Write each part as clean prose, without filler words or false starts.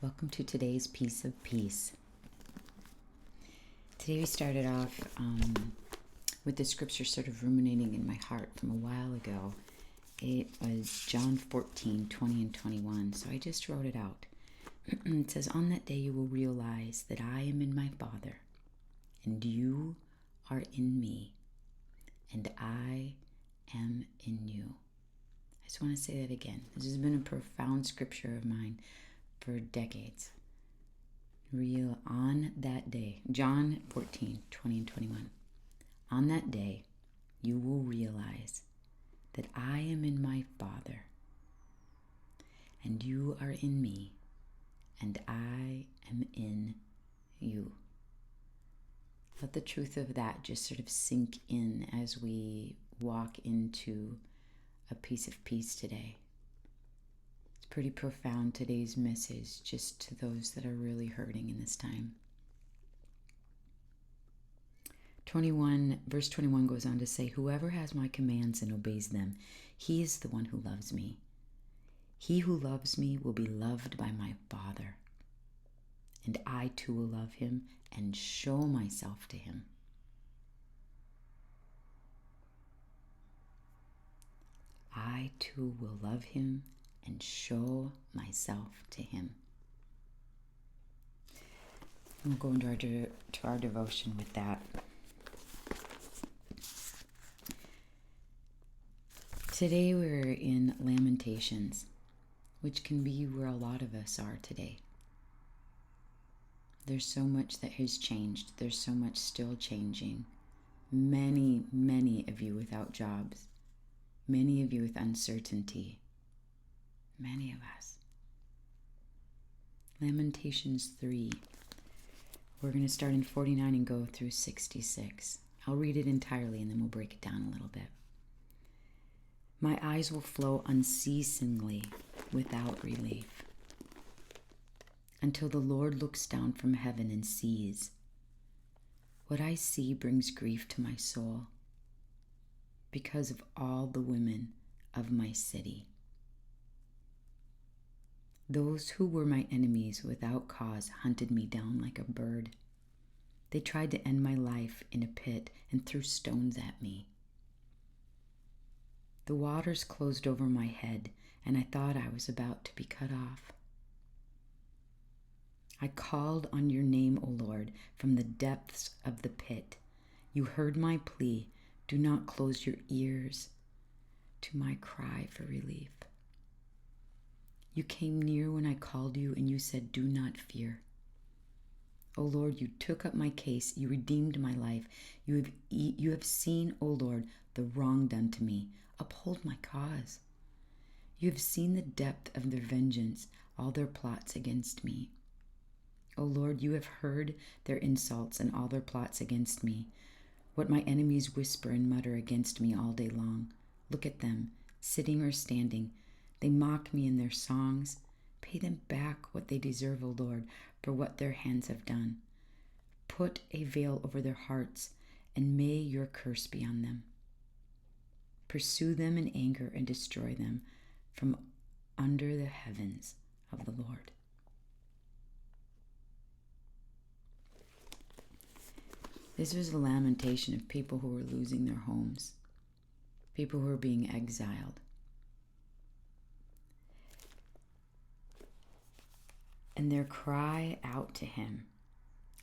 Welcome to today's Piece of Peace. Today we started off with the scripture sort of ruminating in my heart from a while ago. It was John 14, 20 and 21, so I just wrote it out. It says, "On that day you will realize that I am in my Father, and you are in me, and I am in you." I just want to say that again. This has been a profound scripture of mine for decades. Real on that day, John 14, 20 and 21. On that day, you will realize that I am in my Father, and you are in me, and I am in you. Let the truth of that just sort of sink in as we walk into a piece of peace today. Pretty profound, today's message, just to those that are really hurting in this time. Verse 21 goes on to say, "Whoever has my commands and obeys them, he is the one who loves me. He who loves me will be loved by my Father, and I too will love him and show myself to him." I too will love him and show myself to him. We'll go into our devotion with that. Today we're in Lamentations, which can be where a lot of us are today. There's so much that has changed. There's so much still changing. Many of you without jobs. Many of you with uncertainty. Many of us. Lamentations 3. We're going to start in 49 and go through 66. I'll read it entirely and then we'll break it down a little bit. "My eyes will flow unceasingly without relief until the Lord looks down from heaven and sees. What I see brings grief to my soul because of all the women of my city. Those who were my enemies without cause hunted me down like a bird. They tried to end my life in a pit and threw stones at me. The waters closed over my head, and I thought I was about to be cut off. I called on your name, O Lord, from the depths of the pit. You heard my plea. Do not close your ears to my cry for relief. You came near when I called you, and you said, 'Do not fear.' O Lord, you took up my case. You redeemed my life. You have seen, O Lord, the wrong done to me. Uphold my cause. You have seen the depth of their vengeance, all their plots against me. O Lord, you have heard their insults and all their plots against me, what my enemies whisper and mutter against me all day long. Look at them, sitting or standing. They mock me in their songs. Pay them back what they deserve, O Lord, for what their hands have done. Put a veil over their hearts, and may your curse be on them. Pursue them in anger and destroy them from under the heavens of the Lord." This was a lamentation of people who were losing their homes, people who were being exiled. And their cry out to him,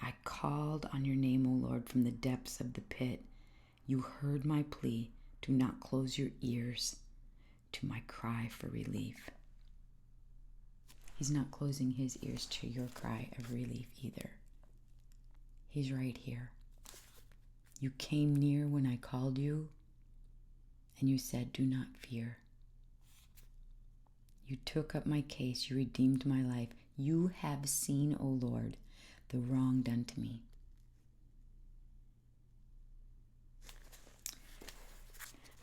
"I called on your name, O Lord, from the depths of the pit. You heard my plea. Do not close your ears to my cry for relief." He's not closing his ears to your cry of relief either. He's right here. You came near when I called you, and you said, "Do not fear." You took up my case. You redeemed my life. You have seen, O Lord, the wrong done to me.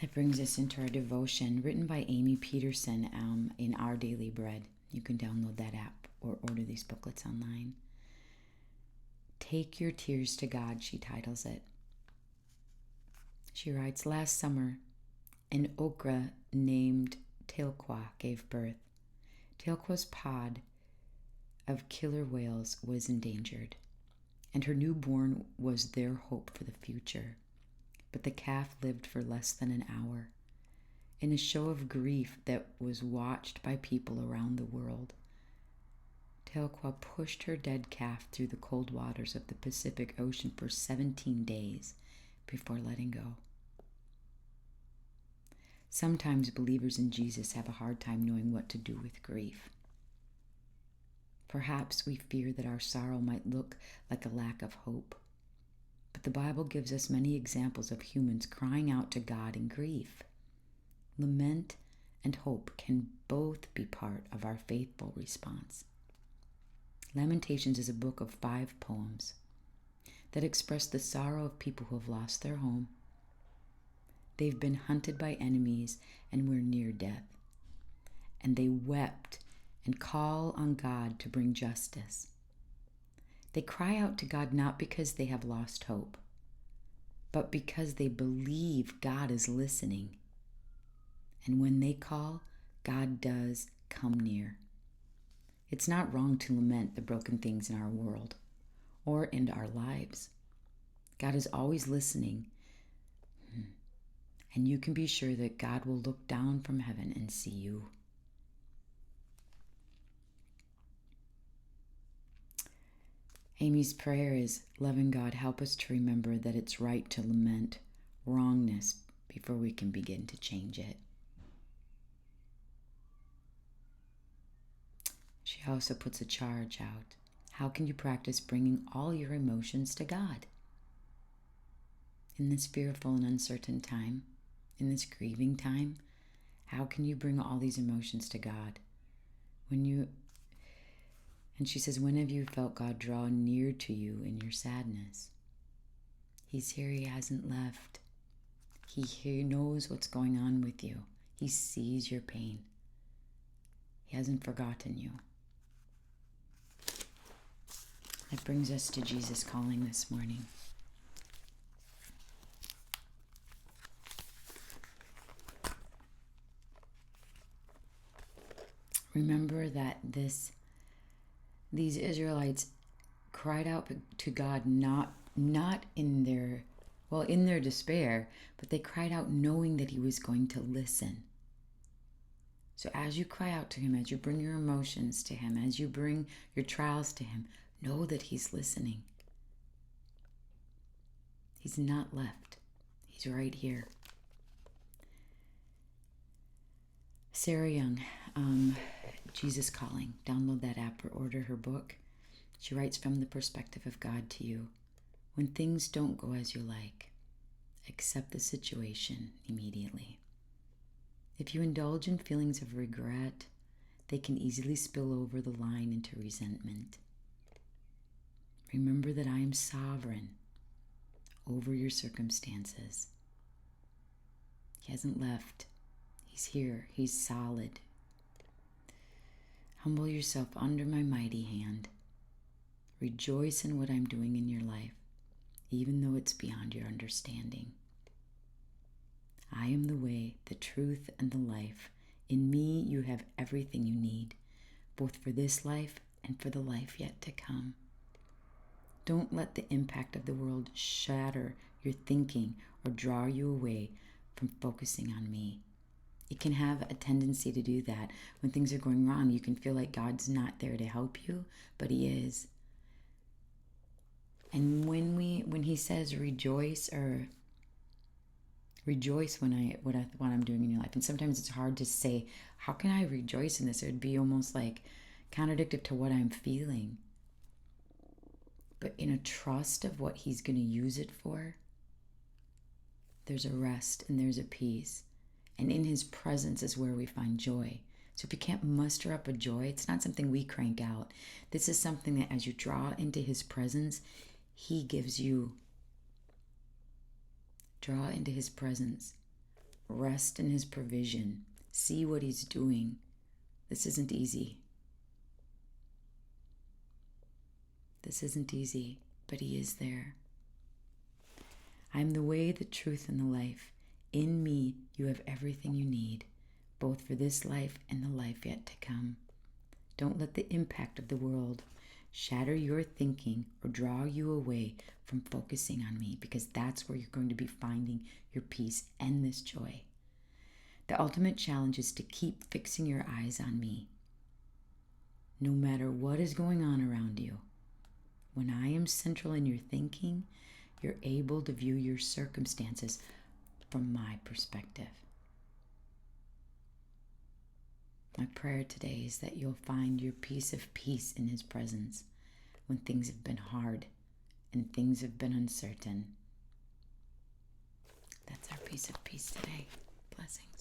That brings us into our devotion, written by Amy Peterson in Our Daily Bread. You can download that app or order these booklets online. "Take your tears to God," she titles it. She writes, "Last summer, an okra named Telqua gave birth. Telqua's pod of killer whales was endangered, and her newborn was their hope for the future. But the calf lived for less than an hour. In a show of grief that was watched by people around the world, Teoqua pushed her dead calf through the cold waters of the Pacific Ocean for 17 days before letting go. Sometimes believers in Jesus have a hard time knowing what to do with grief. Perhaps we fear that our sorrow might look like a lack of hope. But the Bible gives us many examples of humans crying out to God in grief. Lament and hope can both be part of our faithful response. Lamentations is a book of 5 poems that express the sorrow of people who have lost their home. They've been hunted by enemies and were near death. And they wept and call on God to bring justice. They cry out to God not because they have lost hope, but because they believe God is listening. And when they call, God does come near. It's not wrong to lament the broken things in our world or in our lives. God is always listening. And you can be sure that God will look down from heaven and see you. Amy's prayer is, loving God, help us to remember that it's right to lament wrongness before we can begin to change it. She also puts a charge out. How can you practice bringing all your emotions to God? In this fearful and uncertain time, in this grieving time, how can you bring all these emotions to God? And she says, when have you felt God draw near to you in your sadness? He's here, he hasn't left. He knows what's going on with you. He sees your pain. He hasn't forgotten you. That brings us to Jesus calling this morning. Remember that these Israelites cried out to God not in their despair, but they cried out knowing that he was going to listen. So as you cry out to him, as you bring your emotions to him, as you bring your trials to him, know that he's listening. He's not left. He's right here. Sarah Young, Jesus Calling. Download that app or order her book. She writes from the perspective of God to you. When things don't go as you like, accept the situation immediately. If you indulge in feelings of regret, they can easily spill over the line into resentment. Remember that I am sovereign over your circumstances. He hasn't left. He's here. He's solid. Humble yourself under my mighty hand. Rejoice in what I'm doing in your life, even though it's beyond your understanding. I am the way, the truth, and the life. In me you have everything you need, both for this life and for the life yet to come. Don't let the impact of the world shatter your thinking or draw you away from focusing on me. It can have a tendency to do that. When things are going wrong, you can feel like God's not there to help you, but he is. And when he says rejoice when what I'm doing in your life, and sometimes it's hard to say, how can I rejoice in this? It would be almost like contradictory to what I'm feeling. But in a trust of what he's going to use it for, there's a rest and there's a peace. And in his presence is where we find joy. So if you can't muster up a joy, it's not something we crank out. This is something that as you draw into his presence, he gives you. Draw into his presence. Rest in his provision. See what he's doing. This isn't easy. This isn't easy, but he is there. I am the way, the truth, and the life. In me, you have everything you need, both for this life and the life yet to come. Don't let the impact of the world shatter your thinking or draw you away from focusing on me, because that's where you're going to be finding your peace and this joy. The ultimate challenge is to keep fixing your eyes on me. No matter what is going on around you, when I am central in your thinking, you're able to view your circumstances from my perspective. My prayer today is that you'll find your piece of peace in His presence when things have been hard and things have been uncertain. That's our piece of peace today. Blessings.